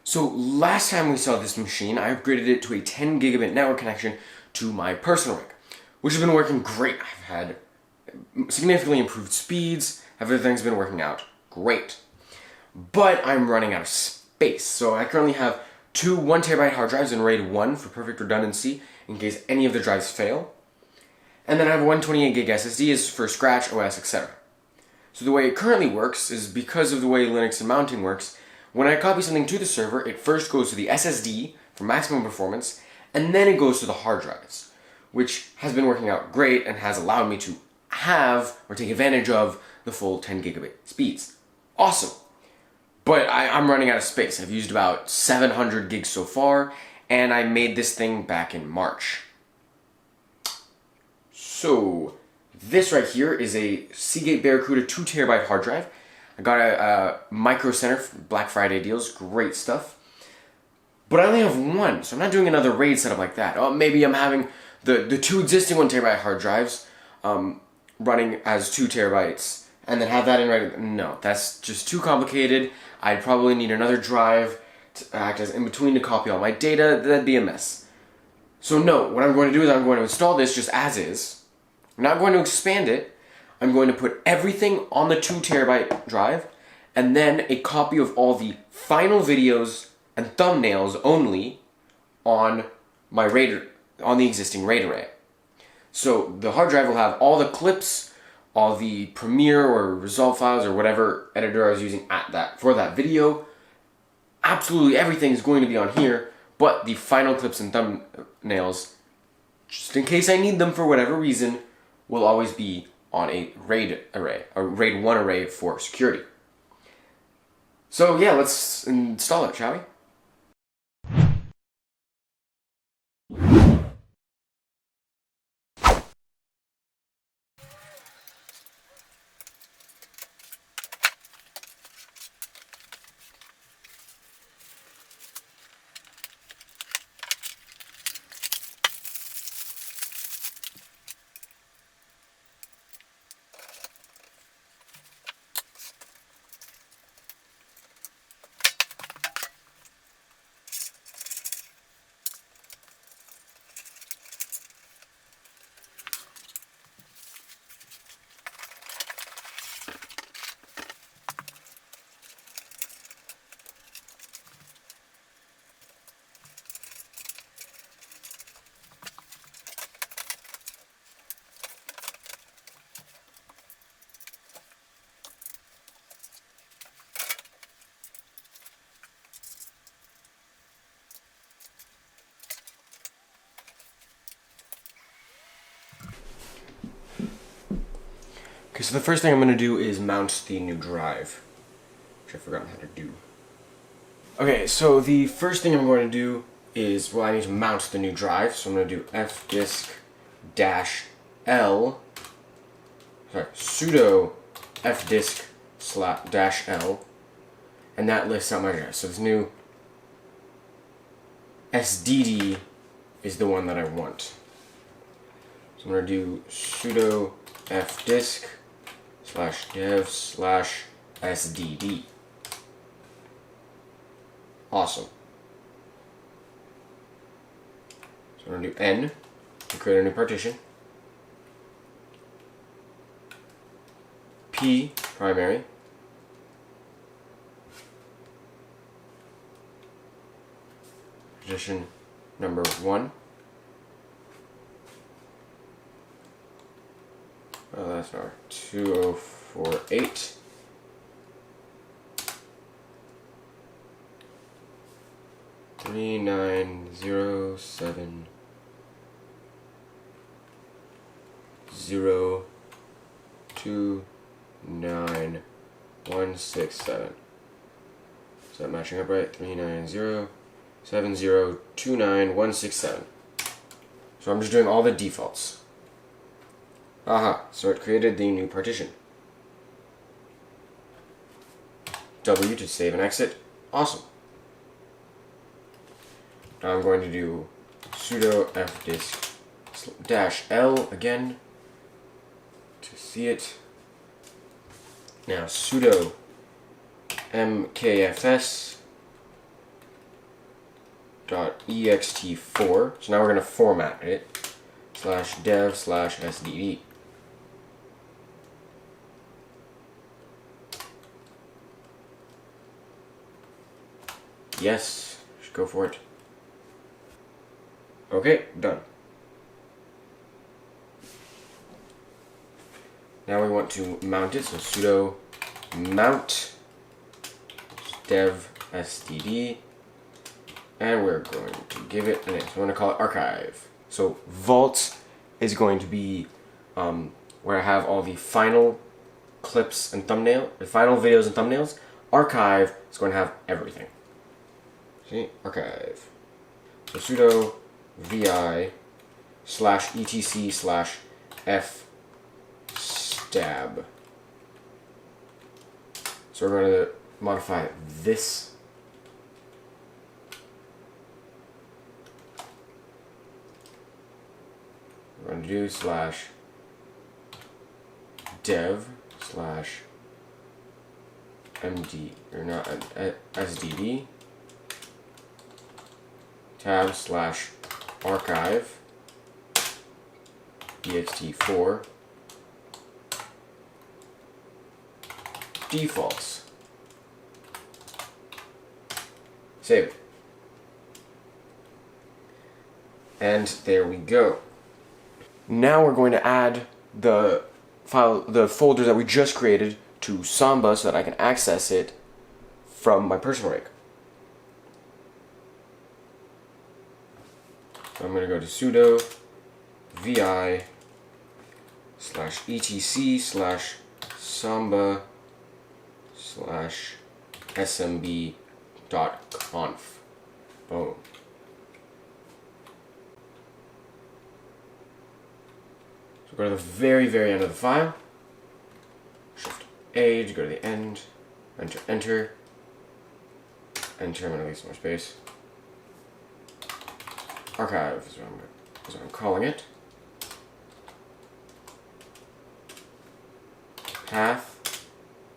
So last time we saw this machine, I upgraded it to a 10 gigabit network connection to my personal rig, which has been working great. I've had significantly improved speeds, everything's been working out great. But I'm running out of space, so I currently have two 1 terabyte hard drives in RAID 1 for perfect redundancy in case any of the drives fail. And then I have a 128 gig SSD is for Scratch, OS, etc. So the way it currently works is because of the way Linux and mounting works. When I copy something to the server, it first goes to the SSD for maximum performance, and then it goes to the hard drives, which has been working out great and has allowed me to have or take advantage of the full 10 gigabit speeds. Awesome! But I'm running out of space. I've used about 700 gigs so far, and I made this thing back in March. So, this right here is a Seagate Barracuda 2 terabyte hard drive. I got a Micro Center for Black Friday deals, great stuff. But I only have one, so I'm not doing another RAID setup like that. Oh, maybe I'm having the two existing 1 terabyte hard drives running as 2 terabytes, and then have that in RAID. No, that's just too complicated. I'd probably need another drive to act as in between to copy all my data. That'd be a mess. So no, what I'm going to do is I'm going to install this just as is. I'm not going to expand it. I'm going to put everything on the 2 terabyte drive, and then a copy of all the final videos and thumbnails only on my RAID, on the existing RAID array. So the hard drive will have all the clips, all the Premiere or Resolve files or whatever editor I was using for that video. Absolutely everything is going to be on here, but the final clips and thumbnails, just in case I need them for whatever reason, will always be on a RAID array, a RAID 1 array for security. So yeah, let's install it, shall we? Okay, so the first thing I'm going to do is mount the new drive, which I've forgotten how to do. Okay, so the first thing I'm going to do is, well, I need to mount the new drive, so I'm going to do fdisk-l, sorry, sudo fdisk/-l, and that lists out my drive. So this new SDD is the one that I want. So I'm going to do sudo fdisk/dev/sdd. Awesome. So I'm going to do n to create a new partition. P, primary. Partition number 1. Oh, that's our 2048. Three nine zero seven zero 29167. Is that matching up right? 39070291167. So I'm just doing all the defaults. Aha, so it created the new partition. W to save and exit. Awesome. Now I'm going to do sudo fdisk-l again to see it. Now sudo mkfs .ext4. So now we're going to format it. /dev/sdd. Yes, just go for it. Okay, done. Now we want to mount it, so sudo mount dev std, and we're going to give it a name. So we're going to call it archive. So vault is going to be where I have all the final clips and the final videos and thumbnails. Archive is going to have everything. See, archive. So sudo vi /etc/f stab. So we're going to modify this. We're going to do /dev/md or not sdd tab/archive ext4 defaults. Save. And there we go. Now we're going to add the folder that we just created to Samba so that I can access it from my personal rig. So I'm going to go to sudo vi /etc/samba/smb.conf. Boom. So go to the very, very end of the file. Shift A to go to the end. Enter, enter. Enter, I'm going to leave some more space. Archive is what I'm calling it. Path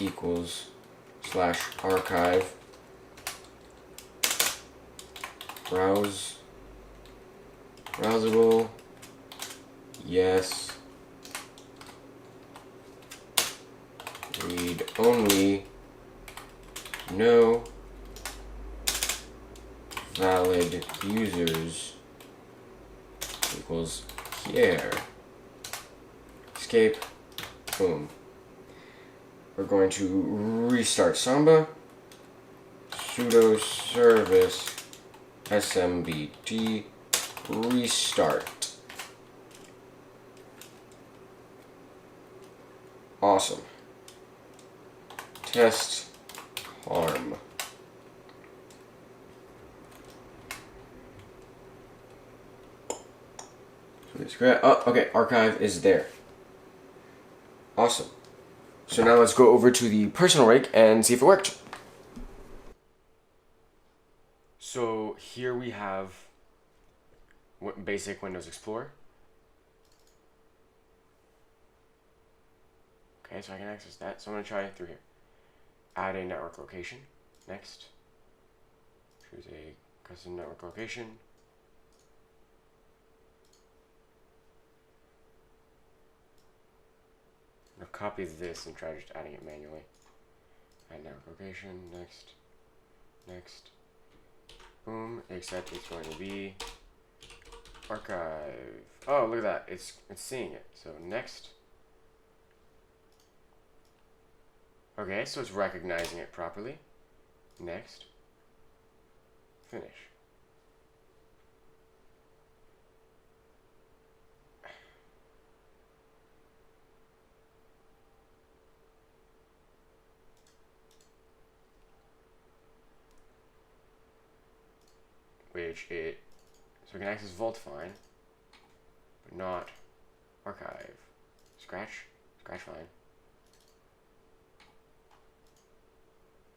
equals /archive browsable, yes, read only, no, valid users equals here. Escape. Boom. We're going to restart Samba. Sudo service smbd restart. Awesome. Test harm. Oh, okay, archive is there. Awesome. So now let's go over to the personal rig and see if it worked. So here we have basic Windows Explorer. Okay, so I can access that. So I'm going to try it through here. Add a network location. Next. Choose a custom network location. I'll copy this and try just adding it manually. Add network location, next, next, boom, except it's going to be archive. Oh, look at that, it's seeing it. So next. Okay, so it's recognizing it properly. Next. Finish. So we can access Vault fine, but not archive. Scratch fine.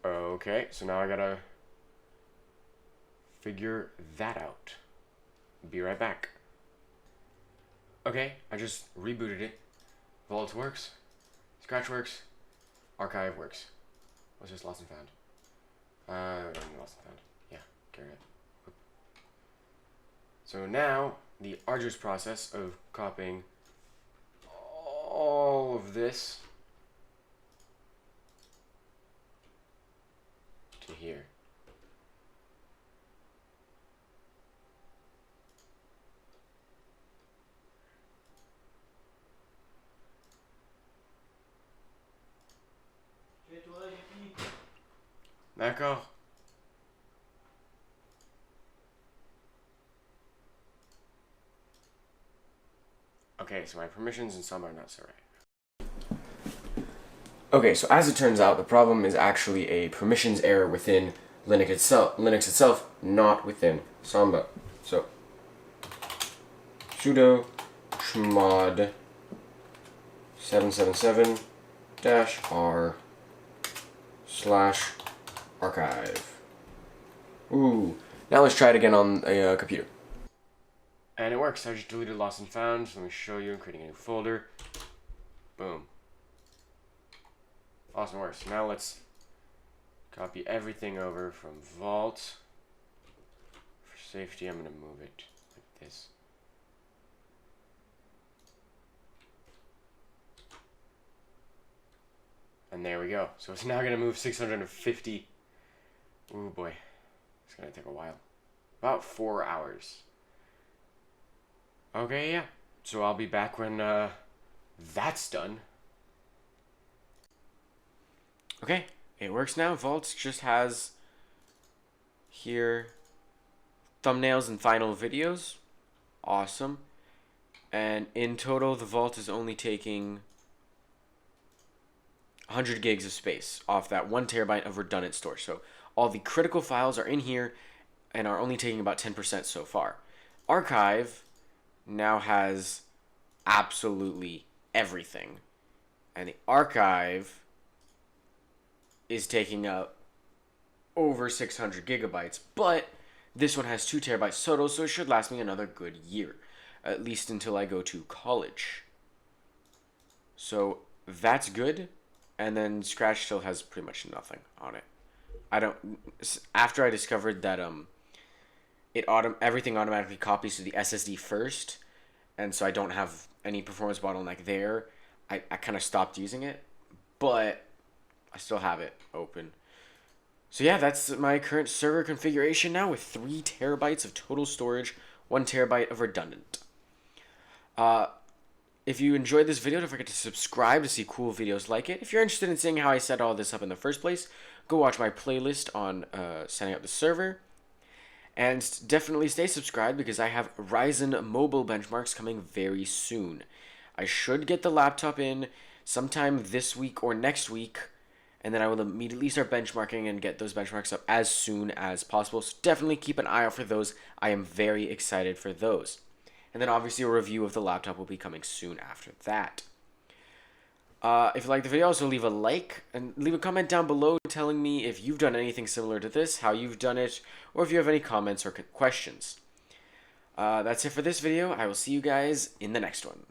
Okay, so now I gotta figure that out. Be right back. Okay, I just rebooted it. Vault works, Scratch works, archive works. What's this lost and found? We don't need lost and found. Yeah, carry it. So now, the arduous process of copying all of this to here. D'accord. Okay, so my permissions and some are not so right. Okay, so as it turns out, the problem is actually a permissions error within Linux itself, not within Samba. So sudo chmod 777-r/archive. Ooh, now let's try it again on a computer. And it works. I just deleted lost and found. So let me show you. I'm creating a new folder. Boom. Awesome works. Now let's copy everything over from Vault. For safety, I'm going to move it like this. And there we go. So it's now going to move 650. Ooh boy. It's going to take a while. About 4 hours. Okay, yeah. So I'll be back when that's done. Okay, it works now. Vault just has here thumbnails and final videos. Awesome. And in total, the Vault is only taking 100 gigs of space off that 1 terabyte of redundant storage. So all the critical files are in here and are only taking about 10% so far. Archive now has absolutely everything. And the archive is taking up over 600 gigabytes, but this one has 2 terabytes total, so it should last me another good year, at least until I go to college. So that's good. And then Scratch still has pretty much nothing on it. After I discovered that everything automatically copies to the SSD first, and so I don't have any performance bottleneck there, I kind of stopped using it, but I still have it open. So yeah, that's my current server configuration now with 3 terabytes of total storage, 1 terabyte of redundant. If you enjoyed this video, don't forget to subscribe to see cool videos like it. If you're interested in seeing how I set all this up in the first place, go watch my playlist on setting up the server. And definitely stay subscribed because I have Ryzen mobile benchmarks coming very soon. I should get the laptop in sometime this week or next week, and then I will immediately start benchmarking and get those benchmarks up as soon as possible. So definitely keep an eye out for those. I am very excited for those. And then obviously a review of the laptop will be coming soon after that. If you like the video, also leave a like and leave a comment down below telling me if you've done anything similar to this, how you've done it, or if you have any comments or questions. That's it for this video. I will see you guys in the next one.